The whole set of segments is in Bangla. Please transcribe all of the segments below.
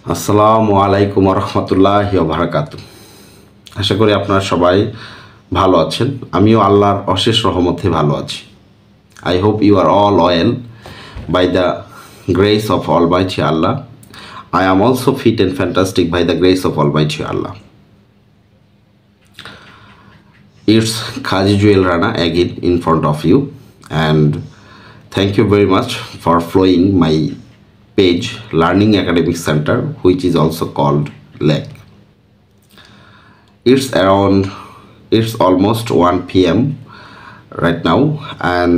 আসসালামু আলাইকুম রহমতুল্লাহি ওয়া বারাকাতুহু। আশা করি আপনারা সবাই ভালো আছেন। আমিও আল্লাহর অশেষ রহমতে ভালো আছি। I hope you are all well by the grace of almighty Allah. I am also fit and fantastic by the grace of Almighty Allah. It's Khaji Joel Rana again in front of you, and thank you very much for following my page Learning Academic Center, which is also called LEC. It's almost 1 p.m. right now, and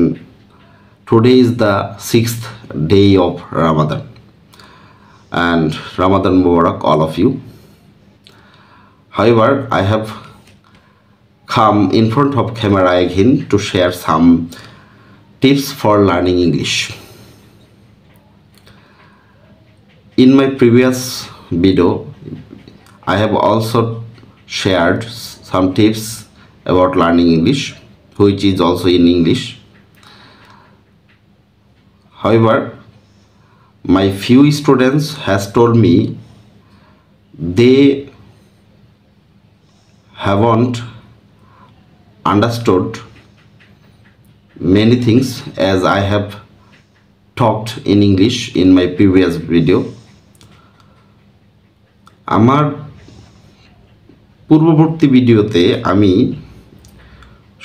today is the 6th day of Ramadan. And Ramadan Mubarak all of you. However, I have come in front of camera again to share some tips for learning English. In my previous video, I have also shared some tips about learning English, which is also in English. However, my few students has told me they haven't understood many things as I have talked in English in my previous video. আমার পূর্ববর্তী ভিডিওতে আমি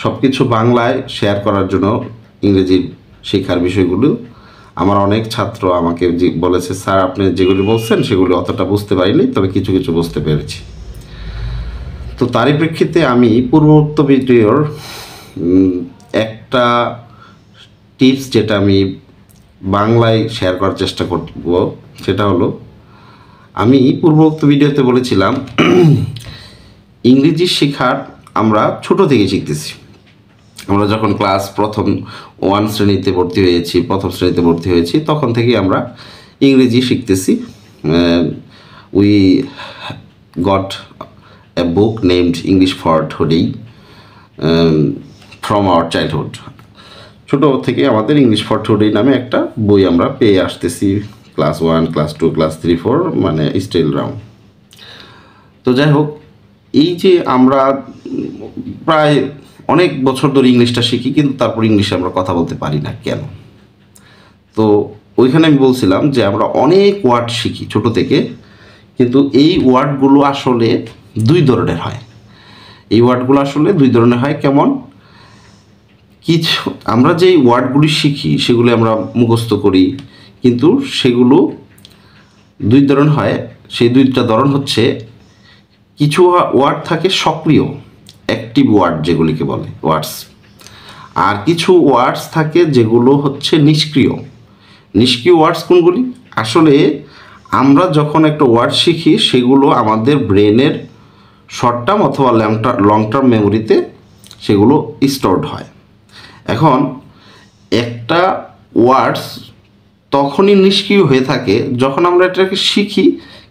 সবকিছু বাংলায় শেয়ার করার জন্য ইংরেজি শেখার বিষয়গুলো আমার অনেক ছাত্র আমাকে বলেছে, স্যার আপনি যেগুলি বলছেন সেগুলি অতটা বুঝতে পারিনি, তবে কিছু কিছু বুঝতে পেরেছি। তো তারই প্রেক্ষিতে আমি পূর্ববর্তী ভিডিওর একটা টিপস যেটা আমি বাংলায় শেয়ার করার চেষ্টা করব, সেটা হলো, আমি পূর্ববর্তী ভিডিওতে বলেছিলাম ইংরেজি শেখার আমরা ছোট থেকে শিখতেছি। আমরা যখন ক্লাস প্রথম প্রথম শ্রেণীতে ভর্তি হয়েছি তখন থেকেই আমরা ইংরেজি শিখতেছি। We got a book named English for today from our childhood. ছোটো থেকে আমাদের ইংলিশ ফর টুডে নামে একটা বই আমরা পেয়ে আসতেছি, ক্লাস 1, ক্লাস 2, ক্লাস 3, 4 মানে স্টিল রাউন্ড। তো যাই হোক, এই যে আমরা প্রায় অনেক বছর ধরে ইংলিশটা শিখি, কিন্তু তারপর ইংলিশে আমরা কথা বলতে পারি না কেন? তো ওইখানে আমি বলছিলাম যে আমরা অনেক ওয়ার্ড শিখি ছোট থেকে, কিন্তু এই ওয়ার্ডগুলো আসলে দুই ধরনের হয়। কেমন? কিছু আমরা যেই ওয়ার্ডগুলি শিখি সেগুলো আমরা মুখস্থ করি, কিন্তু সেগুলো দুই ধরন হয়। সেই দুইটা ধরন হচ্ছে, কিছু ওয়ার্ড থাকে সক্রিয়, অ্যাক্টিভ ওয়ার্ড যেগুলিকে বলে ওয়ার্ডস, আর কিছু ওয়ার্ডস থাকে যেগুলো হচ্ছে নিষ্ক্রিয় ওয়ার্ডস। কোনগুলি? আসলে আমরা যখন একটা ওয়ার্ড শিখি সেগুলো আমাদের ব্রেনের শর্ট টার্ম অথবা লং টার্ম মেমোরিতে সেগুলো স্টোরড হয়। এখন একটা ওয়ার্ডস তখনই নিষ্ক্রিয় হয়ে থাকে যখন আমরা এটাকে শিখি,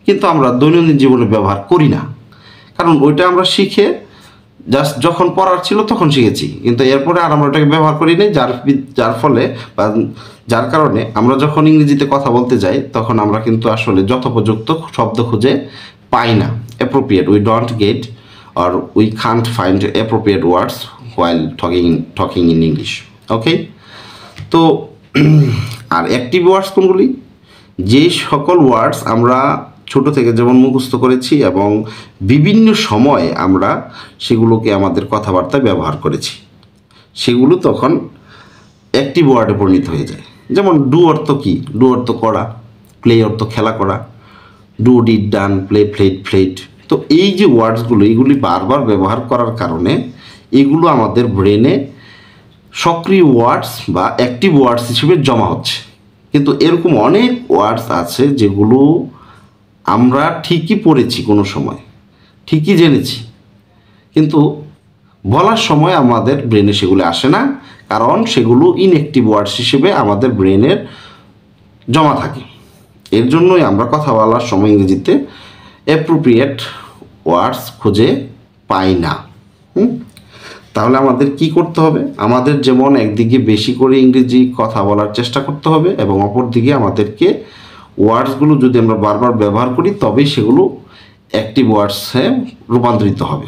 কিন্তু আমরা দৈনন্দিন জীবনে ব্যবহার করি না। কারণ ওইটা আমরা শিখে জাস্ট যখন পড়ার ছিল তখন শিখেছি, কিন্তু এরপরে আর আমরা ওটাকে ব্যবহার করি না, যার কারণে আমরা যখন ইংরেজিতে কথা বলতে যাই তখন আমরা কিন্তু আসলে যথোপযুক্ত শব্দ খুঁজে পাই না। Appropriate, we don't get or we can't find appropriate words while talking in English. Okay, তো আর অ্যাক্টিভ ওয়ার্ডস কোনগুলি? যে সকল ওয়ার্ডস আমরা ছোট থেকে যেমন মুখস্থ করেছি এবং বিভিন্ন সময়ে আমরা সেগুলোকে আমাদের কথাবার্তায় ব্যবহার করেছি, সেগুলো তখন অ্যাক্টিভ ওয়ার্ডে পরিণত হয়ে যায়। যেমন ডু অর্থ কি? ডু অর্থ করা, প্লে অর্থ খেলা করা, do, did, done, play, played. তো এই যে ওয়ার্ডসগুলো, এগুলি বারবার ব্যবহার করার কারণে এগুলো আমাদের ব্রেনে সক্রিয় ওয়ার্ডস বা অ্যাক্টিভ ওয়ার্ডস হিসেবে জমা হচ্ছে। কিন্তু এরকম অনেক ওয়ার্ডস আছে যেগুলো আমরা ঠিকই পড়েছি, কোনো সময় ঠিকই জেনেছি, কিন্তু বলার সময় আমাদের ব্রেনে সেগুলো আসে না, কারণ সেগুলো ইনঅ্যাক্টিভ ওয়ার্ডস হিসেবে আমাদের ব্রেনের জমা থাকে। এর জন্যই আমরা কথা বলার সময় ইংরেজিতে অ্যাপ্রোপ্রিয়েট ওয়ার্ডস খুঁজে পাই না। তাহলে আমাদের কি করতে হবে? আমাদের যেমন একদিকে বেশি করে ইংরেজি কথা বলার চেষ্টা করতে হবে এবং অপরদিকে আমাদেরকে ওয়ার্ডসগুলো যদি আমরা বারবার ব্যবহার করি তবেই সেগুলো অ্যাক্টিভ ওয়ার্ডসে রূপান্তরিত হবে।